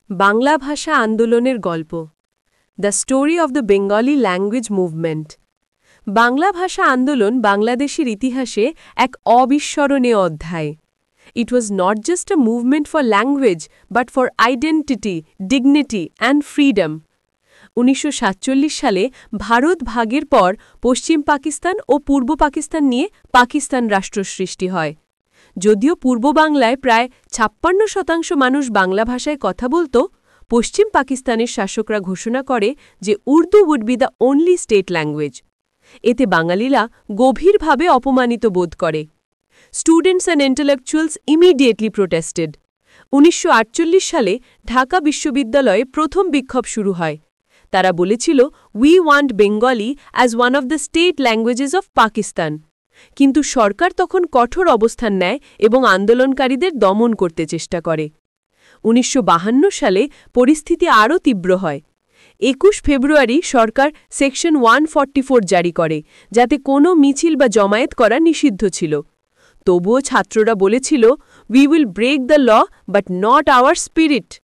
বাংলা ভাষা আন্দোলনের গল্প the story of the Bengali language movement Bangla ভাষা আন্দোলন বাংলাদেশের ইতিহাসে এক অবিস্মরণীয় অধ্যায় it was not just a movement for language but for identity dignity and freedom ১৯৪৭ সালে ভারত ভাগের পর পশ্চিম পাকিস্তান ও পূর্ব পাকিস্তান নিয়ে পাকিস্তান রাষ্ট্র সৃষ্টি হয় যদিও পূর্ব বাংলায় প্রায় ৫৬% মানুষ বাংলা ভাষায় কথা বলত পশ্চিম পাকিস্তানের শাসকরা ঘোষণা করে যে Urdu would be the only state language এতে বাঙালিরা গভীরভাবে অপমানিত বোধ করে students and intellectuals immediately protested ১৯৪৮ সালে ঢাকা বিশ্ববিদ্যালয়ে প্রথম বিক্ষোভ শুরু হয় তারা বলেছিল we want Bengali as one of the state languages of Pakistan কিন্তু সরকার তখন কঠোর অবস্থান নেয় এবং আন্দোলনকারীদের দমন করতে চেষ্টা করে ১৯৫২ সালে পরিস্থিতি আরও তীব্র হয় ২১ ফেব্রুয়ারি সরকার সেকশন ১৪৪ জারি করে যাতে কোনো মিছিল বা জমায়েত করা নিষিদ্ধ ছিল তবুও ছাত্ররা বলেছিল we will break the law but not our spirit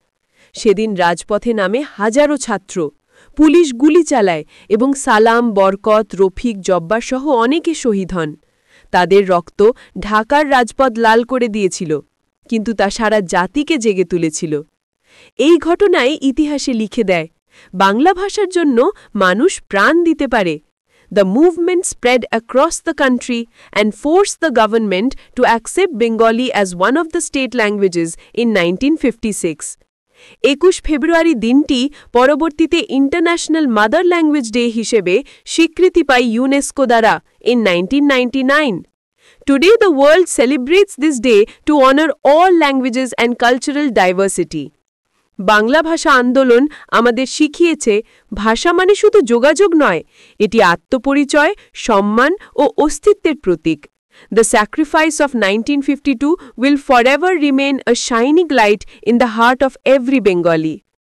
সেদিন রাজপথে নামে হাজারো ছাত্র পুলিশ গুলি চালায় এবং সালাম বরকত রফিক জব্বার সহ অনেকে শহীদ হন তাদের রক্ত ঢাকার রাজপথ লাল করে দিয়েছিল কিন্তু তা সারা জাতিকে জেগে তুলেছিল এই ঘটনায় ইতিহাসে লিখে দেয় বাংলা ভাষার জন্য মানুষ প্রাণ দিতে পারে the movement spread across the country and force the government to accept Bengali as one of the state languages in ১৯৫৬ ২১ ফেব্রুয়ারি দিনটি পরবর্তীতে ইন্টারন্যাশনাল মাদার ল্যাঙ্গুয়েজ ডে হিসেবে স্বীকৃতি পায় ইউনেস্কো দ্বারা in ১৯৯৯ Today the world celebrates this day to honor all languages and cultural diversity. Bangla ভাষা আন্দোলন আমাদের শিখিয়েছে ভাষা মানে শুধু যোগাযোগ নয় এটি আত্মপরিচয় সম্মান ও অস্তিত্বের প্রতীক The sacrifice of 1952 will forever remain a shining light in the heart of every Bengali.